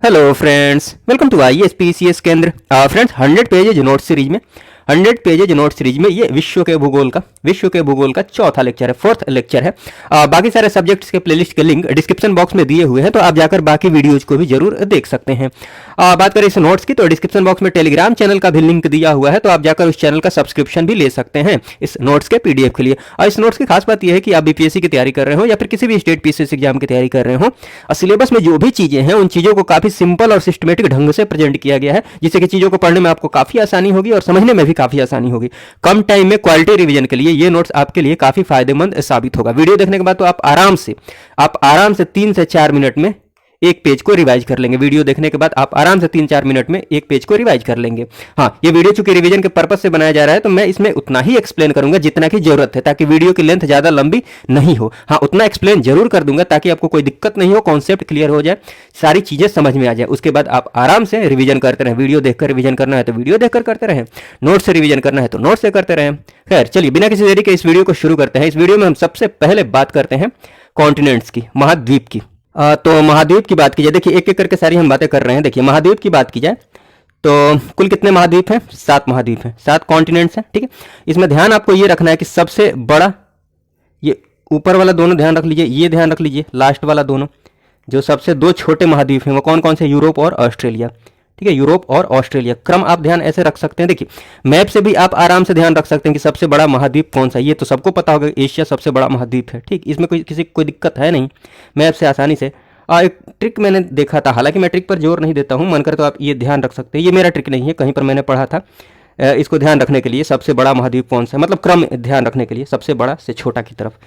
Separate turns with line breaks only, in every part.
Hello friends, welcome to ISPCS केंद्र। Friends, 100 pages note series में 100 pages note series में ये विश्व के भूगोल का चौथा लेक्चर है, फोर्थ लेक्चर है। बाकी सारे सब्जेक्ट्स के प्लेलिस्ट के लिंक डिस्क्रिप्शन बॉक्स में दिए हुए हैं, तो आप जाकर बाकी वीडियोज को भी जरूर देख सकते हैं। बात करें इस नोट्स की, तो डिस्क्रिप्शन बॉक्स में टेलीग्राम चैनल का भी लिंक दिया हुआ है, तो आप जाकर उस चैनल का सब्सक्रिप्शन भी ले सकते हैं इस नोट्स के PDF के लिए। और इस नोट्स की खास बात यह है कि आप BPSC की तैयारी कर रहे हो या फिर किसी भी स्टेट PCS एग्जाम की तैयारी कर रहे हो, सिलेबस में जो भी चीजें हैं उन चीजों को काफी सिंपल और सिस्टमेटिक ढंग से प्रेजेंट किया गया है, जिससे कि चीजों को पढ़ने में आपको काफी आसानी होगी और समझने में भी काफी आसानी होगी। कम टाइम में क्वालिटी रिवीजन के लिए ये नोट्स आपके लिए काफी फायदेमंद साबित होगा। वीडियो देखने के बाद तो आप आराम से 3 से 4 मिनट में एक पेज को रिवाइज कर लेंगे। वीडियो देखने के बाद आप आराम से 3-4 मिनट में एक पेज को रिवाइज कर लेंगे। हाँ, ये वीडियो चूंकि रिवीजन के पर्पज से बनाया जा रहा है, तो मैं इसमें उतना ही एक्सप्लेन करूंगा जितना की जरूरत है, ताकि वीडियो की लेंथ ज्यादा लंबी नहीं हो। हाँ, उतना एक्सप्लेन जरूर कर दूंगा ताकि आपको कोई दिक्कत नहीं हो, कॉन्सेप्ट क्लियर हो जाए, सारी चीजें समझ में आ जाए। उसके बाद आप आराम से रिवीजन करते रहें। वीडियो देखकर रिवीजन करना है तो वीडियो देखकर करते रहें, नोट से रिवीजन करना है तो नोट से करते रहें। खैर, चलिए बिना किसी देरी के इस वीडियो को शुरू करते हैं। इस वीडियो में हम सबसे पहले बात करते हैं कॉन्टिनेंट्स की, महाद्वीप की। तो महाद्वीप की बात की जाए, देखिए एक एक करके सारी हम बातें कर रहे हैं। देखिए, महाद्वीप की बात की जाए तो कुल कितने महाद्वीप हैं? 7 महाद्वीप हैं, 7 कॉन्टिनेंट्स हैं। ठीक है, इसमें ध्यान आपको ये रखना है कि सबसे बड़ा, ये ऊपर वाला दोनों ध्यान रख लीजिए, ये ध्यान रख लीजिए, लास्ट वाला दोनों, जो सबसे 2 छोटे महाद्वीप हैं वो कौन कौन से? यूरोप और ऑस्ट्रेलिया। ठीक है, यूरोप और ऑस्ट्रेलिया। क्रम आप ध्यान ऐसे रख सकते हैं। देखिए, मैप से भी आप आराम से ध्यान रख सकते हैं कि सबसे बड़ा महाद्वीप कौन सा। ये तो सबको पता होगा, एशिया सबसे बड़ा महाद्वीप है। ठीक, इसमें कोई दिक्कत है नहीं, मैप से आसानी से। एक ट्रिक मैंने देखा था, हालांकि मैं ट्रिक पर जोर नहीं देता हूं, मन कर तो आप ये ध्यान रख सकते हैं। ये मेरा ट्रिक नहीं है, कहीं पर मैंने पढ़ा था। इसको ध्यान रखने के लिए सबसे बड़ा महाद्वीप कौन सा है, मतलब क्रम ध्यान रखने के लिए सबसे बड़ा से छोटा की तरफ,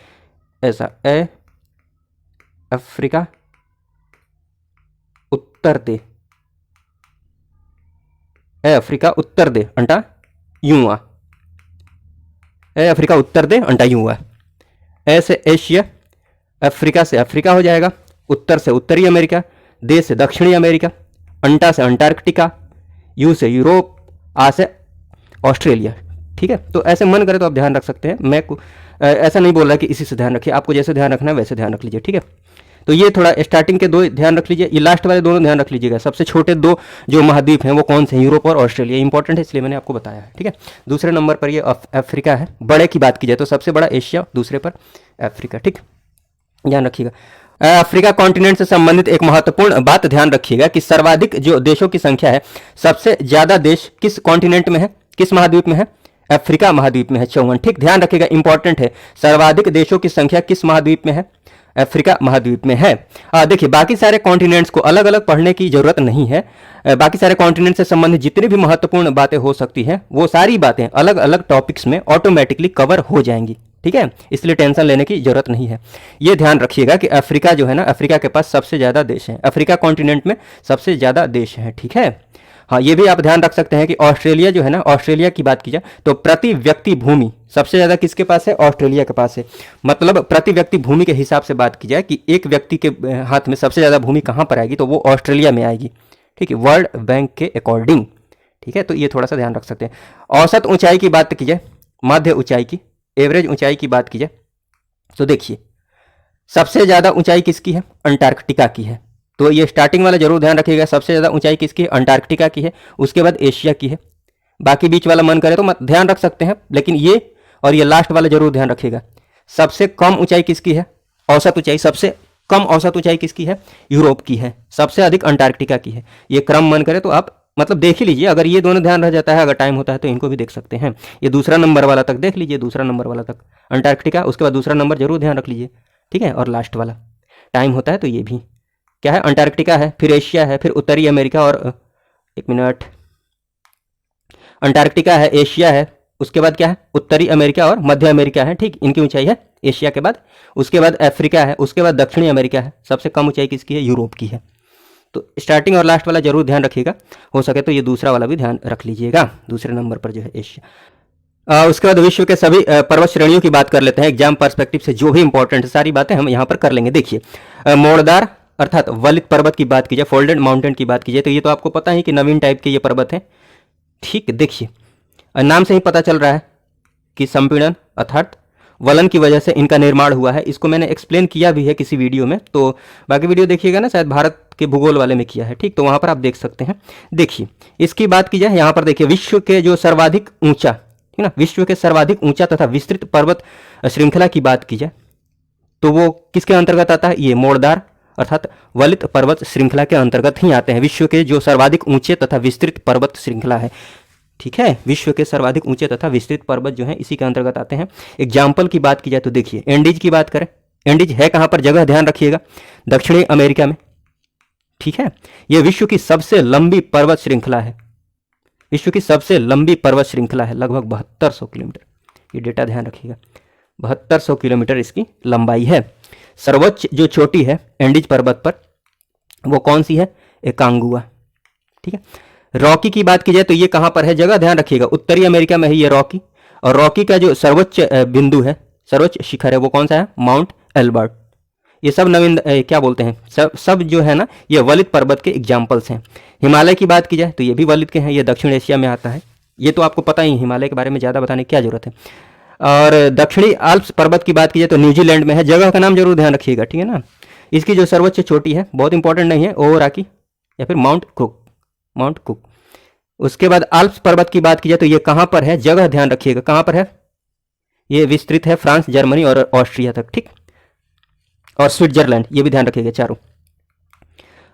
ऐसा। अफ्रीका उत्तर दे, अफ्रीका उत्तर दे अंटा यूं आ, अफ्रीका उत्तर दे अंटा यूं आ। ऐसे एशिया, अफ्रीका से अफ्रीका हो जाएगा, उत्तर से उत्तरी अमेरिका, दे से दक्षिणी अमेरिका, अंटा से अंटार्कटिका, यू से यूरोप, आ से ऑस्ट्रेलिया। ठीक है, तो ऐसे मन करे तो आप ध्यान रख सकते हैं। मैं ऐसा नहीं बोल रहा कि इसी से ध्यान रखिए, आपको जैसे ध्यान रखना है वैसे ध्यान रख लीजिए। ठीक है, तो ये थोड़ा स्टार्टिंग के 2 ध्यान रख लीजिए, ये लास्ट वाले दोनों ध्यान रख लीजिएगा। सबसे छोटे 2 जो महाद्वीप हैं वो कौन से हैं? यूरोप और ऑस्ट्रेलिया। इंपॉर्टेंट है, इसलिए मैंने आपको बताया है। ठीक है, दूसरे नंबर पर ये अफ्रीका है। बड़े की बात की जाए तो सबसे बड़ा एशिया, दूसरे पर अफ्रीका। ठीक, ध्यान रखिएगा। अफ्रीका कॉन्टिनेंट से संबंधित एक महत्वपूर्ण बात ध्यान रखिएगा कि सर्वाधिक जो देशों की संख्या है, सबसे ज्यादा देश किस कॉन्टिनेंट में है, किस महाद्वीप में है? अफ्रीका महाद्वीप में है, 54। ठीक, ध्यान रखिएगा, इंपॉर्टेंट है। सर्वाधिक देशों की संख्या किस महाद्वीप में है? अफ्रीका महाद्वीप में है। देखिए, बाकी सारे कॉन्टिनेंट्स को अलग अलग पढ़ने की जरूरत नहीं है। बाकी सारे कॉन्टिनेंट से संबंधित जितनी भी महत्वपूर्ण बातें हो सकती हैं, वो सारी बातें अलग अलग टॉपिक्स में ऑटोमेटिकली कवर हो जाएंगी। ठीक है, इसलिए टेंशन लेने की जरूरत नहीं है। ये ध्यान रखिएगा कि अफ्रीका जो है ना, अफ्रीका के पास सबसे ज्यादा देश हैं, अफ्रीका कॉन्टिनेंट में सबसे ज्यादा देश हैं। ठीक है, हाँ, ये भी आप ध्यान रख सकते हैं कि ऑस्ट्रेलिया जो है ना, ऑस्ट्रेलिया की बात की जाए तो प्रति व्यक्ति भूमि सबसे ज्यादा किसके पास है? ऑस्ट्रेलिया के पास है। मतलब प्रति व्यक्ति भूमि के हिसाब से बात की जाए कि एक व्यक्ति के हाथ में सबसे ज्यादा भूमि कहां पर आएगी, तो वो ऑस्ट्रेलिया में आएगी। ठीक है, वर्ल्ड बैंक के अकॉर्डिंग। ठीक है, तो ये थोड़ा सा ध्यान रख सकते हैं। औसत ऊंचाई की बात की जाए, मध्य ऊंचाई की, एवरेज ऊंचाई की बात की जाए तो देखिए, सबसे ज्यादा ऊंचाई किसकी है? अंटार्कटिका की है। तो ये स्टार्टिंग वाला जरूर ध्यान रखिएगा, सबसे ज्यादा ऊंचाई किसकी है? अंटार्कटिका की है। उसके बाद एशिया की है। बाकी बीच वाला मन करे तो मत ध्यान रख सकते हैं, लेकिन ये और ये लास्ट वाला जरूर ध्यान रखिएगा। सबसे कम ऊंचाई किसकी है? औसत ऊंचाई, सबसे कम औसत ऊंचाई किसकी है? यूरोप की है। सबसे अधिक अंटार्कटिका की है। ये क्रम मन करे तो आप मतलब देख ही लीजिए। अगर ये दोनों ध्यान रह जाता है, अगर टाइम होता है तो इनको भी देख सकते हैं। ये दूसरा नंबर वाला तक देख लीजिए, दूसरा नंबर वाला तक अंटार्कटिका, उसके बाद दूसरा नंबर जरूर ध्यान रख लीजिए। ठीक है, और लास्ट वाला टाइम होता है तो ये भी क्या है? अंटार्कटिका है, फिर एशिया है, फिर उत्तरी अमेरिका, और एक मिनट, अंटार्कटिका है, एशिया है, उसके बाद क्या है? उत्तरी अमेरिका और मध्य अमेरिका है। ठीक, इनकी ऊंचाई है एशिया के बाद, उसके बाद अफ्रीका है, उसके बाद दक्षिणी अमेरिका है। सबसे कम ऊंचाई किसकी है? यूरोप की है। तो स्टार्टिंग और लास्ट वाला जरूर ध्यान रखिएगा, हो सके तो ये दूसरा वाला भी ध्यान रख लीजिएगा, दूसरे नंबर पर जो है एशिया। उसके बाद विश्व के सभी पर्वत श्रेणियों की बात कर लेते हैं। एग्जाम पर्सपेक्टिव से जो भी इंपॉर्टेंट है सारी बातें हम यहाँ पर कर लेंगे। देखिए, मोड़दार अर्थात वलित पर्वत की बात की जाए, फोल्डेड माउंटेन की बात की जाए, तो ये तो आपको पता है कि नवीन टाइप के ये पर्वत हैं। ठीक, देखिए नाम से ही पता चल रहा है कि संपीड़न अर्थात वलन की वजह से इनका निर्माण हुआ है। इसको मैंने एक्सप्लेन किया भी है किसी वीडियो में, तो बाकी वीडियो देखिएगा ना, शायद भारत के भूगोल वाले में किया है, ठीक। तो वहाँ पर आप देख सकते हैं। देखिए इसकी बात की जाए, यहाँ पर देखिए विश्व के जो सर्वाधिक ऊंचा, ठीक ना, विश्व के सर्वाधिक ऊंचा तथा विस्तृत पर्वत श्रृंखला की बात की जाए तो वो किसके अंतर्गत आता है? ये मोड़दार अर्थात वलित पर्वत श्रृंखला के अंतर्गत ही आते हैं। विश्व के जो सर्वाधिक ऊंचे तथा विस्तृत पर्वत श्रृंखला है, ठीक है, विश्व के सर्वाधिक ऊंचे तथा विस्तृत पर्वत जो है इसी के अंतर्गत आते हैं। एग्जाम्पल की बात की जाए तो देखिए एंडीज की बात करें, एंडीज है कहाँ पर? जगह ध्यान रखिएगा, दक्षिणी अमेरिका में, ठीक है। यह विश्व की सबसे लंबी पर्वत श्रृंखला है, विश्व की सबसे लंबी पर्वत श्रृंखला है, लगभग 7200 किलोमीटर। ये डेटा ध्यान रखिएगा, 7200 किलोमीटर इसकी लंबाई है। सर्वोच्च जो चोटी है एंडीज पर्वत पर वो कौन सी है? एकांगुआ, ठीक है। रॉकी की बात की जाए तो ये कहाँ पर है? जगह ध्यान रखिएगा, उत्तरी अमेरिका में है ये रॉकी। और रॉकी का जो सर्वोच्च बिंदु है, सर्वोच्च शिखर है, वो कौन सा है? Mount Elbert. ये सब नवीन क्या बोलते हैं, सब जो है ना ये वलित पर्वत के एग्जाम्पल्स हैं। हिमालय की बात की जाए तो ये भी वलित के हैं, ये दक्षिण एशिया में आता है। ये तो आपको पता ही, हिमालय के बारे में ज़्यादा बताने की क्या जरूरत है। और दक्षिणी आल्प्स पर्वत की बात की जाए तो न्यूजीलैंड में है, जगह का नाम जरूर ध्यान रखिएगा, ठीक है ना। इसकी जो सर्वोच्च चोटी है बहुत इंपॉर्टेंट नहीं है, ओवराकी या फिर माउंट कुक, माउंट कुक। उसके बाद आल्प्स पर्वत की बात की जाए तो ये कहाँ पर है? जगह ध्यान रखिएगा, कहाँ पर है? ये विस्तृत है फ्रांस, जर्मनी और ऑस्ट्रिया तक, ठीक। और स्विट्जरलैंड, ये भी ध्यान रखिएगा चारों।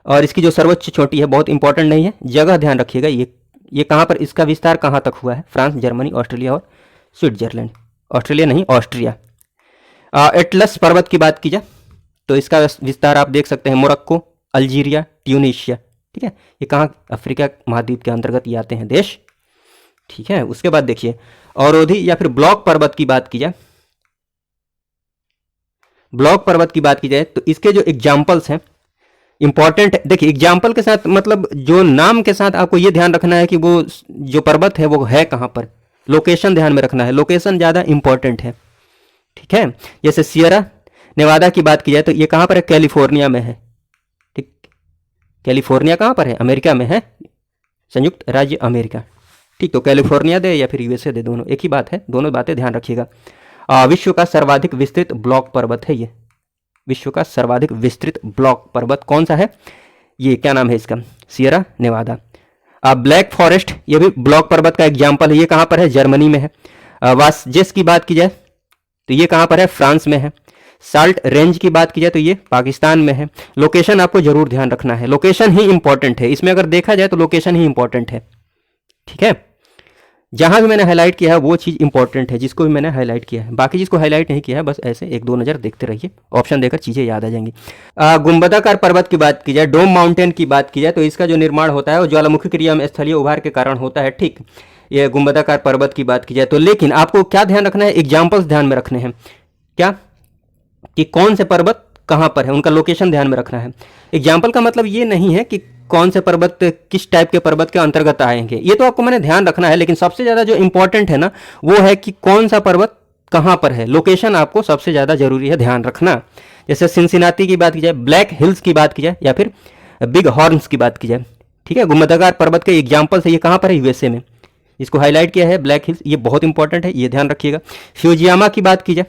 और इसकी जो सर्वोच्च चोटी है बहुत इंपॉर्टेंट नहीं है, जगह ध्यान रखिएगा, ये कहाँ पर, इसका विस्तार कहाँ तक हुआ है? फ्रांस, जर्मनी, ऑस्ट्रेलिया और स्विट्जरलैंड, ऑस्ट्रेलिया नहीं ऑस्ट्रिया। एटलस पर्वत की बात की जाए तो इसका विस्तार आप देख सकते हैं, मोरक्को, अल्जीरिया, ट्यूनीशिया, ठीक है। ये कहाँ? अफ्रीका महाद्वीप के अंतर्गत ये आते हैं देश, ठीक है। उसके बाद देखिए अवरोधी या फिर ब्लॉक पर्वत की बात की जाए, ब्लॉक पर्वत की बात की जाए तो इसके जो एग्जाम्पल्स हैं इंपॉर्टेंट, देखिए एग्जाम्पल के साथ मतलब जो नाम के साथ आपको ये ध्यान रखना है कि वो जो पर्वत है वो है कहाँ पर, लोकेशन ध्यान में रखना है, लोकेशन ज़्यादा इंपॉर्टेंट है, ठीक है। जैसे सियरा नेवादा की बात की जाए तो ये कहाँ पर है? कैलिफोर्निया में है, ठीक। कैलिफोर्निया कहाँ पर है? अमेरिका में है, संयुक्त राज्य अमेरिका, ठीक। तो कैलिफोर्निया दे या फिर यूएसए दे, दोनों एक ही बात है, दोनों बातें ध्यान रखिएगा। विश्व का सर्वाधिक विस्तृत ब्लॉक पर्वत है ये, विश्व का सर्वाधिक विस्तृत ब्लॉक पर्वत कौन सा है? ये क्या नाम है इसका? सियरा नेवादा। ब्लैक फॉरेस्ट ये भी ब्लॉक पर्वत का एग्जाम्पल है, ये कहाँ पर है? जर्मनी में है। वासजेस की बात की जाए तो ये कहाँ पर है? फ्रांस में है। साल्ट रेंज की बात की जाए तो ये पाकिस्तान में है। लोकेशन आपको जरूर ध्यान रखना है, लोकेशन ही इंपॉर्टेंट है इसमें, अगर देखा जाए तो लोकेशन ही इंपॉर्टेंट है, ठीक है। जहां भी मैंने हाईलाइट किया है वो चीज़ इंपॉर्टेंट है, जिसको भी मैंने हाईलाइट किया है, बाकी जिसको हाईलाइट नहीं किया है बस ऐसे एक दो नज़र देखते रहिए, ऑप्शन देकर चीज़ें याद आ जाएंगी। गुंबदाकार पर्वत की बात की जाए, डोम माउंटेन की बात की जाए तो इसका जो निर्माण होता है वो ज्वालामुखी क्रिया में स्थलीय उभार के कारण होता है, ठीक। ये गुंबदाकार पर्वत की बात की जाए तो, लेकिन आपको क्या ध्यान रखना है? एग्जाम्पल्स ध्यान में रखने हैं, क्या कि कौन से पर्वत कहाँ पर है, उनका लोकेशन ध्यान में रखना है। एग्जाम्पल का मतलब ये नहीं है कि कौन से पर्वत किस टाइप के पर्वत के अंतर्गत आएंगे, ये तो आपको मैंने ध्यान रखना है, लेकिन सबसे ज़्यादा जो इंपॉर्टेंट है ना वो है कि कौन सा पर्वत कहाँ पर है, लोकेशन आपको सबसे ज़्यादा जरूरी है ध्यान रखना। जैसे सिंसिनाती की बात की जाए, ब्लैक हिल्स की बात की जाए या फिर बिग हॉर्न्स की बात की जाए, ठीक है। गुंबदाकार पर्वत के एग्जाम्पल है, ये कहाँ पर है? यूएसए में, इसको हाईलाइट किया है ब्लैक हिल्स, ये बहुत इंपॉर्टेंट है, ये ध्यान रखिएगा। फ्यूजियामा की बात की जाए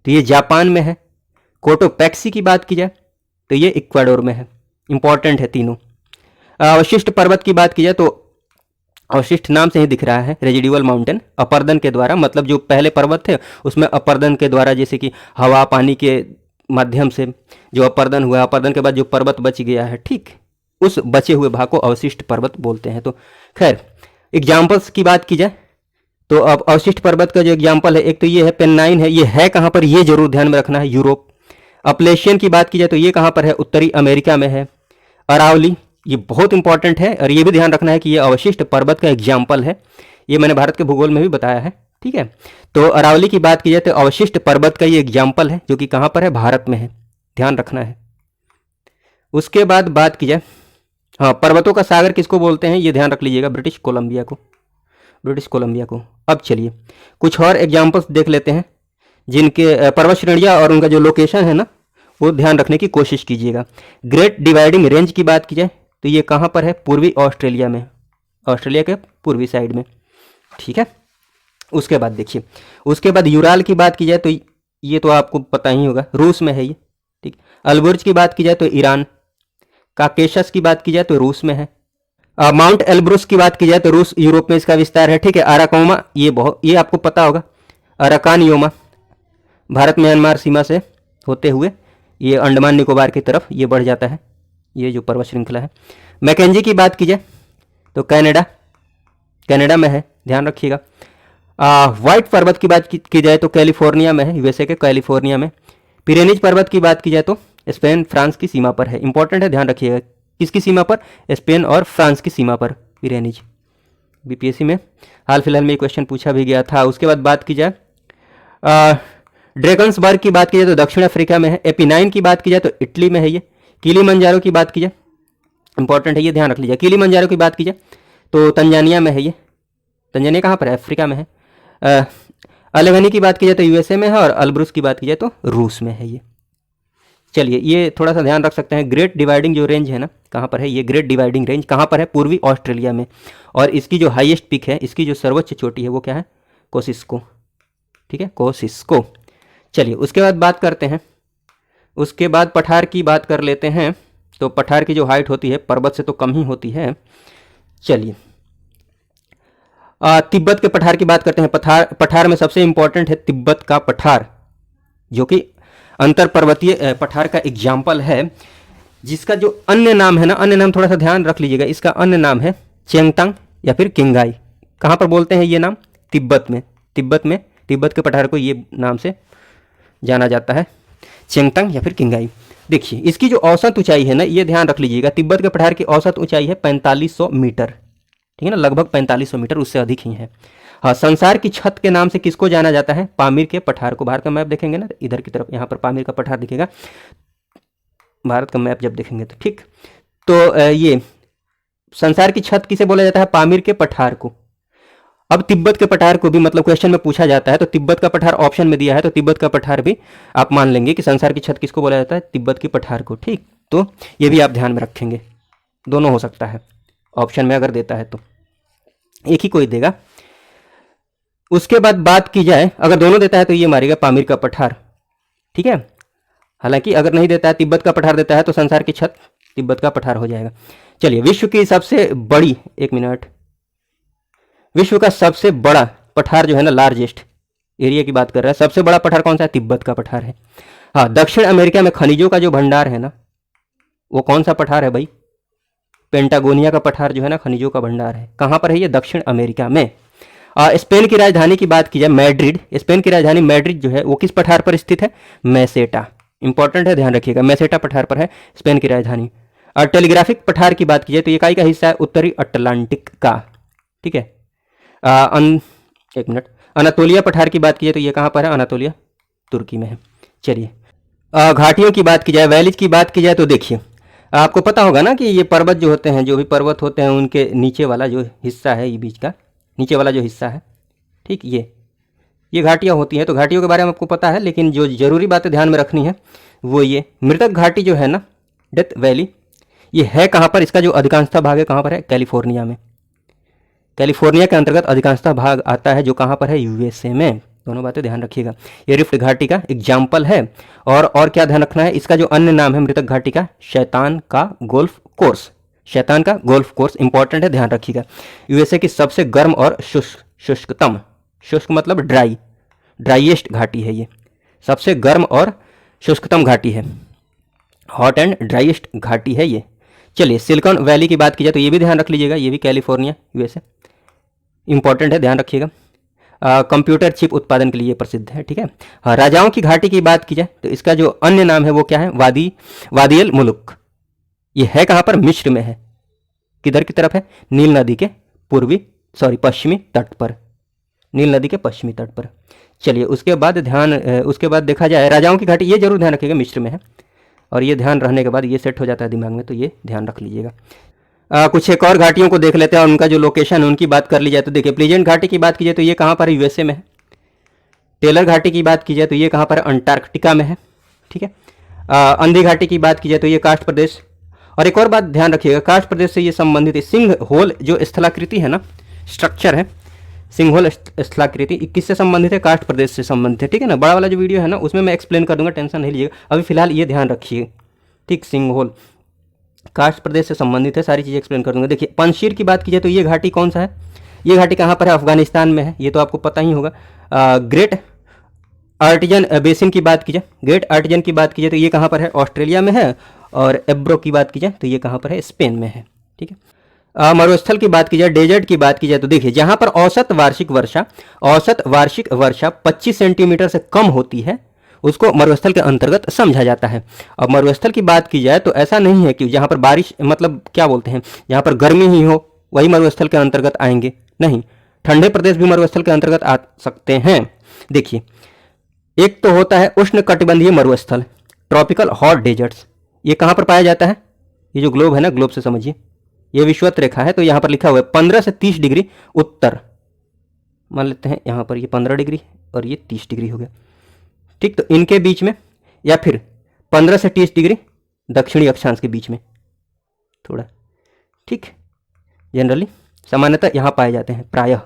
तो ये जापान में है। कोटोपैक्सी की बात की जाए तो ये इक्वाडोर में है, इंपॉर्टेंट है तीनों। अवशिष्ट पर्वत की बात की जाए तो अवशिष्ट नाम से ही दिख रहा है, रेजिडुअल माउंटेन, अपर्दन के द्वारा, मतलब जो पहले पर्वत थे उसमें अपर्दन के द्वारा, जैसे कि हवा पानी के माध्यम से जो अपर्दन हुआ, अपर्दन के बाद जो पर्वत बच गया है, ठीक, उस बचे हुए भाग को अवशिष्ट पर्वत बोलते हैं। तो खैर एग्जाम्पल्स की बात की जाए तो अब अवशिष्ट पर्वत का जो एग्जाम्पल है, एक तो ये है पेन्नाइन है, ये है कहाँ पर? ये जरूर ध्यान में रखना है, यूरोप। अपलेशियन की बात की जाए तो ये कहाँ पर है? उत्तरी अमेरिका में है। अरावली ये बहुत इंपॉर्टेंट है, और ये भी ध्यान रखना है कि ये अवशिष्ट पर्वत का एग्जाम्पल है, ये मैंने भारत के भूगोल में भी बताया है, ठीक है। तो अरावली की बात की जाए तो अवशिष्ट पर्वत का ये एग्जाम्पल है, जो कि कहाँ पर है? भारत में है, ध्यान रखना है। उसके बाद बात की जाए, हाँ, पर्वतों का सागर किसको बोलते हैं ये ध्यान रख लीजिएगा, ब्रिटिश कोलंबिया को, ब्रिटिश कोलंबिया को। अब चलिए कुछ और एग्जाम्पल्स देख लेते हैं जिनके पर्वत श्रेणियाँ और उनका जो लोकेशन है ना वो ध्यान रखने की कोशिश कीजिएगा। ग्रेट डिवाइडिंग रेंज की बात की जाए तो ये कहाँ पर है? पूर्वी ऑस्ट्रेलिया में, ऑस्ट्रेलिया के पूर्वी साइड में, ठीक है। उसके बाद देखिए, उसके बाद यूराल की बात की जाए तो ये तो आपको पता ही होगा, रूस में है ये, ठीक। अलबुर्ज की बात की जाए तो ईरान, काकेशस की बात की जाए तो रूस में है। माउंट एल्ब्रुस की बात की जाए तो रूस यूरोप में इसका विस्तार है, ठीक है। अराकोमा ये आपको पता होगा। अराकानियोमा भारत म्यांमार सीमा से होते हुए ये अंडमान निकोबार की तरफ ये बढ़ जाता है, ये जो पर्वत श्रृंखला है। मैकेंजी की बात की जाए तो कनाडा में है, ध्यान रखिएगा। व्हाइट पर्वत की बात की जाए तो कैलिफोर्निया में है, यूएसए के कैलिफोर्निया में। पिरेनीज पर्वत की बात की जाए तो स्पेन फ्रांस की सीमा पर है, इंपॉर्टेंट है, ध्यान रखिएगा। किसकी सीमा पर? स्पेन और फ्रांस की सीमा पर पिरेनीज। बीपीएससी में हाल फिलहाल में ये क्वेश्चन पूछा भी गया था। उसके बाद बात की जाए ड्रैगन्सबर्ग की बात की जाए तो दक्षिण अफ्रीका में है। एपिनाइन की बात की जाए तो इटली में है ये। किलीमंजारो की बात की जाए, इंपॉर्टेंट है ये, ध्यान रख लीजिए। किलीमंजारो की बात की जाए तो तंजानिया में है ये। तंजानिया कहाँ पर है? अफ्रीका में है। अलेघनी की बात की जाए तो यूएसए में है, और अल्ब्रुस की बात की जाए तो रूस में है ये। चलिए ये थोड़ा सा ध्यान रख सकते हैं। ग्रेट डिवाइडिंग जो रेंज है ना, कहाँ पर है ये? ग्रेट डिवाइडिंग रेंज कहाँ पर है? पूर्वी ऑस्ट्रेलिया में। और इसकी जो हाईएस्ट पिक है, इसकी जो सर्वोच्च चोटी है वो क्या है? कोसिस्को, ठीक है, कोसिस्को। चलिए उसके बाद बात करते हैं, उसके बाद पठार की बात कर लेते हैं। तो पठार की जो हाइट होती है पर्वत से तो कम ही होती है। चलिए तिब्बत के पठार की बात करते हैं। पठार में सबसे इंपॉर्टेंट है तिब्बत का पठार, जो कि अंतर पर्वतीय पठार का एग्जाम्पल है, जिसका जो अन्य नाम है ना, अन्य नाम थोड़ा सा ध्यान रख लीजिएगा। इसका अन्य नाम है चेंगतांग या फिर किंगाई। कहाँ पर बोलते हैं ये नाम? तिब्बत में। तिब्बत के पठार को ये नाम से जाना जाता है, चेंगतांग या फिर किंगाई। देखिए इसकी जो औसत ऊंचाई है ना, ये ध्यान रख लीजिएगा। तिब्बत के पठार की औसत ऊंचाई है 4500 मीटर, ठीक है ना, लगभग 4500 मीटर, उससे अधिक ही है। हाँ, संसार की छत के नाम से किसको जाना जाता है? पामीर के पठार को। भारत का मैप देखेंगे ना, इधर की तरफ यहाँ पर पामीर का पठार दिखेगा, भारत का मैप जब देखेंगे तो, ठीक। तो ये संसार की छत किसे बोला जाता है? पामीर के पठार को। अब तिब्बत के पठार को भी मतलब क्वेश्चन में पूछा जाता है, तो तिब्बत का पठार ऑप्शन में दिया है, तो तिब्बत का पठार भी आप मान लेंगे कि संसार की छत किसको बोला जाता है? तिब्बत के पठार को, ठीक। तो ये भी आप ध्यान में रखेंगे, दोनों हो सकता है ऑप्शन में अगर देता है तो, एक ही कोई देगा। उसके बाद बात की जाए, अगर दोनों देता है तो ये मारेगा पामीर का पठार, ठीक है। हालांकि अगर नहीं देता है, तिब्बत का पठार देता है, तो संसार की छत तिब्बत का पठार हो जाएगा। चलिए विश्व की सबसे बड़ी, एक मिनट, विश्व का सबसे बड़ा पठार जो है ना, लार्जेस्ट एरिया की बात कर रहा है, सबसे बड़ा पठार कौन सा है? तिब्बत का पठार है। हाँ, दक्षिण अमेरिका में खनिजों का जो भंडार है ना, वो कौन सा पठार है भाई? पेंटागोनिया का पठार जो है ना, खनिजों का भंडार है। कहाँ पर है ये? दक्षिण अमेरिका में। स्पेन की राजधानी की बात की जाए, मैड्रिड, स्पेन की राजधानी मैड्रिड जो है वो किस पठार पर स्थित है? मेसेटा, इंपॉर्टेंट है, ध्यान रखिएगा, मेसेटा पठार पर है स्पेन की राजधानी। और टेलीग्राफिक पठार की बात की जाए तो ये इकाई का हिस्सा है उत्तरी अटलांटिक का, ठीक है। एक मिनट, अनातोलिया पठार की बात की जाए तो ये कहाँ पर है? अनातोलिया तुर्की में है। चलिए घाटियों की बात की जाए, वैलीज की बात की जाए तो देखिए आपको पता होगा ना कि ये पर्वत जो होते हैं, जो भी पर्वत होते हैं, उनके नीचे वाला जो हिस्सा है, ये बीच का नीचे वाला जो हिस्सा है, ठीक, ये घाटियाँ होती हैं। तो घाटियों के बारे में आपको पता है, लेकिन जो जरूरी बातें ध्यान में रखनी है वो ये मृतक घाटी जो है ना, डेथ वैली, ये है कहाँ पर? इसका जो अधिकांशता भाग है कहाँ पर है? कैलिफोर्निया में। कैलिफोर्निया के अंतर्गत अधिकांशता भाग आता है, जो कहाँ पर है? यूएसए में। दोनों बातें ध्यान रखिएगा। ये रिफ्ट घाटी का एग्जाम्पल है। और क्या ध्यान रखना है? इसका जो अन्य नाम है मृतक घाटी का, शैतान का गोल्फ कोर्स, शैतान का गोल्फ कोर्स, इंपॉर्टेंट है, ध्यान रखिएगा। यूएसए की सबसे गर्म और शुष्कतम, शुष्क मतलब ड्राईएस्ट घाटी है ये, सबसे गर्म और शुष्कतम घाटी है, हॉट एंड ड्राईएस्ट घाटी है ये। चलिए सिलिकॉन वैली की बात की जाए तो ये भी ध्यान रख लीजिएगा, ये भी कैलिफोर्निया यूएसए, इंपॉर्टेंट है, ध्यान रखिएगा। कंप्यूटर चिप उत्पादन के लिए प्रसिद्ध है, ठीक है। हाँ, राजाओं की घाटी की बात की जाए तो इसका जो अन्य नाम है वो क्या है? वादियल मुलुक। ये है कहाँ पर? मिस्र में है। किधर की तरफ है? नील नदी के पश्चिमी तट पर, नील नदी के पश्चिमी तट पर। चलिए उसके बाद देखा जाए राजाओं की घाटी, ये जरूर ध्यान रखिएगा, मिस्र में है। और ये ध्यान रहने के बाद ये सेट हो जाता है दिमाग में, तो ये ध्यान रख लीजिएगा। कुछ एक और घाटियों को देख लेते हैं और उनका जो लोकेशन है उनकी बात कर ली जाए तो देखिए प्लीजेंट घाटी की बात की जाए तो ये कहाँ पर है? यूएसए में है। टेलर घाटी की बात की जाए तो ये कहाँ पर है? अंटार्कटिका में है, ठीक है। अंधी घाटी की बात की जाए तो ये कास्ट प्रदेश। और एक और बात ध्यान रखिएगा, कास्ट प्रदेश से ये संबंधित है सिंह होल जो स्थलाकृति है ना, स्ट्रक्चर है, सिंह होल स्थलाकृति, किससे संबंधित है? कास्ट प्रदेश से संबंधित है, ठीक है ना। बड़ा वाला जो वीडियो है ना उसमें मैं एक्सप्लेन कर दूंगा, टेंशन नहीं लीजिएगा, अभी फिलहाल ये ध्यान रखिए, ठीक। सिंह होल कार्स्ट प्रदेश से संबंधित है, सारी चीज़ें एक्सप्लेन कर दूंगा। देखिए पंजशीर की बात की जाए तो ये घाटी कौन सा है, ये घाटी कहाँ पर है, अफगानिस्तान में है, ये तो आपको पता ही होगा। ग्रेट आर्टिजन बेसिन की बात की जाए, ग्रेट आर्टिजन की बात की जाए तो ये कहाँ पर है, ऑस्ट्रेलिया में है। और एब्रो की बात की जाए तो ये कहाँ पर है, स्पेन में है। ठीक है। मरुस्थल की बात की जाए, डेजर्ट की बात की जाए तो देखिए जहाँ पर औसत वार्षिक वर्षा 25 सेंटीमीटर से कम होती है उसको मरुस्थल के अंतर्गत समझा जाता है। अब मरुस्थल की बात की जाए तो ऐसा नहीं है कि जहाँ पर बारिश मतलब क्या बोलते हैं, जहाँ पर गर्मी ही हो वही मरुस्थल के अंतर्गत आएंगे, नहीं, ठंडे प्रदेश भी मरुस्थल के अंतर्गत आ सकते हैं। देखिए एक तो होता है उष्ण कटिबंधीय मरुस्थल, ट्रॉपिकल हॉट डेजर्ट्स, ये कहाँ पर पाया जाता है, ये जो ग्लोब है ना, ग्लोब से समझिए, ये विषुवत रेखा है तो यहाँ पर लिखा हुआ है 15 से 30 डिग्री उत्तर, मान लेते हैं यहाँ पर ये 15 डिग्री और ये 30 डिग्री हो गया। ठीक, तो इनके बीच में, या फिर 15 से 30 डिग्री दक्षिणी अक्षांश के बीच में थोड़ा। ठीक, जनरली सामान्यतः यहाँ पाए जाते हैं प्रायः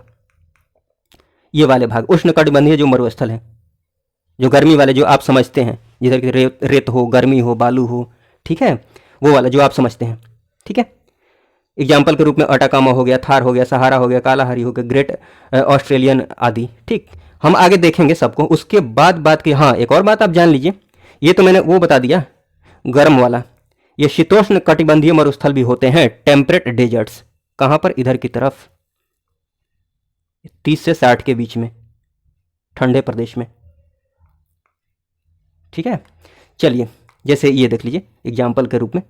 ये वाले भाग, उष्ण कटिबंधीय जो मरुस्थल है, जो गर्मी वाले जो आप समझते हैं, जिधर की रेत हो, गर्मी हो, बालू हो, ठीक है, वो वाला जो आप समझते हैं। ठीक है, एग्जाम्पल के रूप में अटाकामा हो गया, थार हो गया, सहारा हो गया, कालाहारी हो गया, ग्रेट ऑस्ट्रेलियन आदि। ठीक, हम आगे देखेंगे सबको। उसके बाद बात की, हाँ एक और बात आप जान लीजिए, ये तो मैंने वो बता दिया गर्म वाला, ये शीतोष्ण कटिबंधीय मरुस्थल भी होते हैं, टेम्परेट डेजर्ट्स, कहाँ पर, इधर की तरफ 30 से 60 के बीच में ठंडे प्रदेश में। ठीक है, चलिए जैसे ये देख लीजिए एग्जाम्पल के रूप में,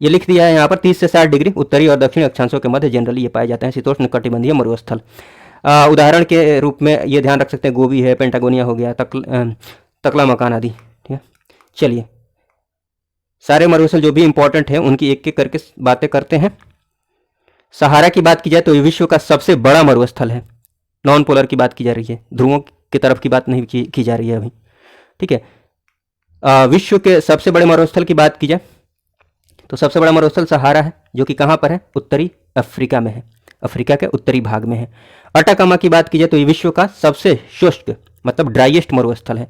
ये लिख दिया है यहाँ पर 30 से 60 डिग्री उत्तरी और दक्षिणी अक्षांशों के मध्य जनरली ये पाए जाते हैं शीतोष्ण कटिबंधीय मरुस्थल। उदाहरण के रूप में ये ध्यान रख सकते हैं, गोबी है, पेंटागोनिया हो गया, तकला मकान आदि। ठीक है, चलिए सारे मरुस्थल जो भी इंपॉर्टेंट है उनकी एक एक करके बातें करते हैं। सहारा की बात की जाए तो ये विश्व का सबसे बड़ा मरुस्थल है, नॉन पोलर की बात की जा रही है, ध्रुवों की तरफ की बात नहीं की जा रही है अभी। ठीक है, विश्व के सबसे बड़े मरुस्थल की बात की जाए तो सबसे बड़ा मरुस्थल सहारा है, जो कि कहाँ पर है, उत्तरी अफ्रीका में है, अफ्रीका के उत्तरी भाग में है। अटाकामा की बात की जाए तो ये विश्व का सबसे शुष्क मतलब ड्राइएस्ट मरुस्थल है,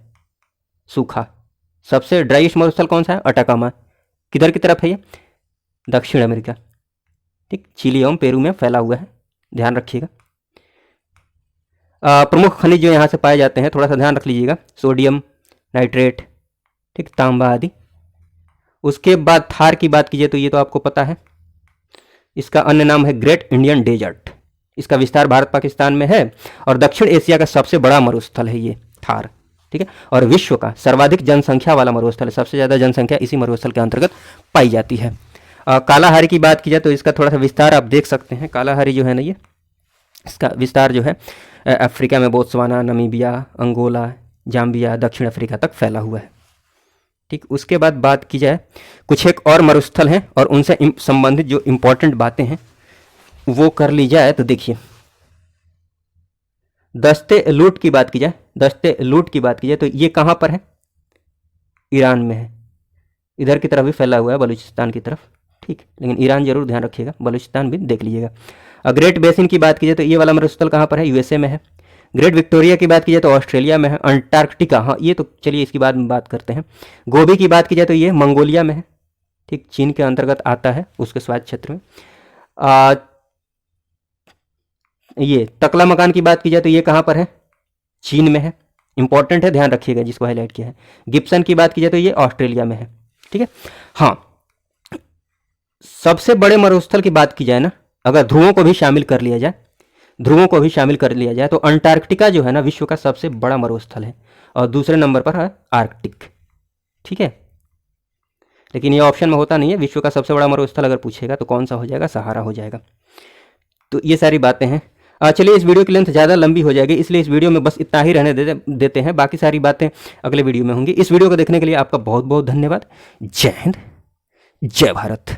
सूखा। सबसे ड्राइएस्ट मरुस्थल कौन सा है, अटाकामा, किधर की तरफ है ये, दक्षिण अमेरिका। ठीक, चिली एवं पेरू में फैला हुआ है, ध्यान रखिएगा। प्रमुख खनिज जो यहाँ से पाए जाते हैं थोड़ा सा ध्यान रख लीजिएगा, सोडियम नाइट्रेट, ठीक, तांबा आदि। उसके बाद थार की बात कीजिए तो ये तो आपको पता है, इसका अन्य नाम है ग्रेट इंडियन डेजर्ट, इसका विस्तार भारत पाकिस्तान में है और दक्षिण एशिया का सबसे बड़ा मरुस्थल है ये थार। ठीक है, और विश्व का सर्वाधिक जनसंख्या वाला मरुस्थल है, सबसे ज़्यादा जनसंख्या इसी मरुस्थल के अंतर्गत पाई जाती है। कालाहारी की बात की जाए तो इसका थोड़ा सा विस्तार आप देख सकते हैं। कालाहारी जो है ना, ये इसका विस्तार जो है अफ्रीका में बोत्सवाना, नमीबिया, अंगोला, जाम्बिया, दक्षिण अफ्रीका तक फैला हुआ है। ठीक, उसके बाद बात की जाए कुछ एक और मरुस्थल हैं और उनसे संबंधित जो इम्पोर्टेंट बातें हैं वो कर ली जाए तो देखिए, दस्ते लूट की बात की जाए, दस्ते लूट की बात की जाए तो ये कहाँ पर है, ईरान में है, इधर की तरफ भी फैला हुआ है, बलूचिस्तान की तरफ। ठीक, लेकिन ईरान जरूर ध्यान रखिएगा, बलूचिस्तान भी देख लीजिएगा। ग्रेट बेसिन की बात की जाए तो ये वाला मरुस्थल कहाँ पर है, यूएसए में है। ग्रेट विक्टोरिया की बात की जाए तो ऑस्ट्रेलिया में है। अंटार्कटिका, हाँ ये तो चलिए इसकी बाद में बात करते हैं। गोबी की बात की जाए तो ये मंगोलिया में है, ठीक, चीन के अंतर्गत आता है, उसके स्वायत्त क्षेत्र में। ये तकला मकान की बात की जाए तो ये कहाँ पर है, चीन में है, इंपॉर्टेंट है, ध्यान रखिएगा जिसको हाईलाइट किया है। गिब्सन की बात की जाए तो ये ऑस्ट्रेलिया में है। ठीक है, हाँ सबसे बड़े मरुस्थल की बात की जाए ना, अगर ध्रुवों को भी शामिल कर लिया जाए, ध्रुवों को भी शामिल कर लिया जाए तो अंटार्कटिका जो है ना विश्व का सबसे बड़ा मरुस्थल है और दूसरे नंबर पर है आर्कटिक। ठीक है, लेकिन ये ऑप्शन में होता नहीं है, विश्व का सबसे बड़ा मरुस्थल अगर पूछेगा तो कौन सा हो जाएगा, सहारा हो जाएगा। तो ये सारी बातें हैं। चलिए इस वीडियो की लेंथ ज़्यादा लंबी हो जाएगी, इसलिए इस वीडियो में बस इतना ही रहने देते हैं, बाकी सारी बातें अगले वीडियो में होंगी। इस वीडियो को देखने के लिए आपका बहुत बहुत धन्यवाद। जय हिंद, जय भारत।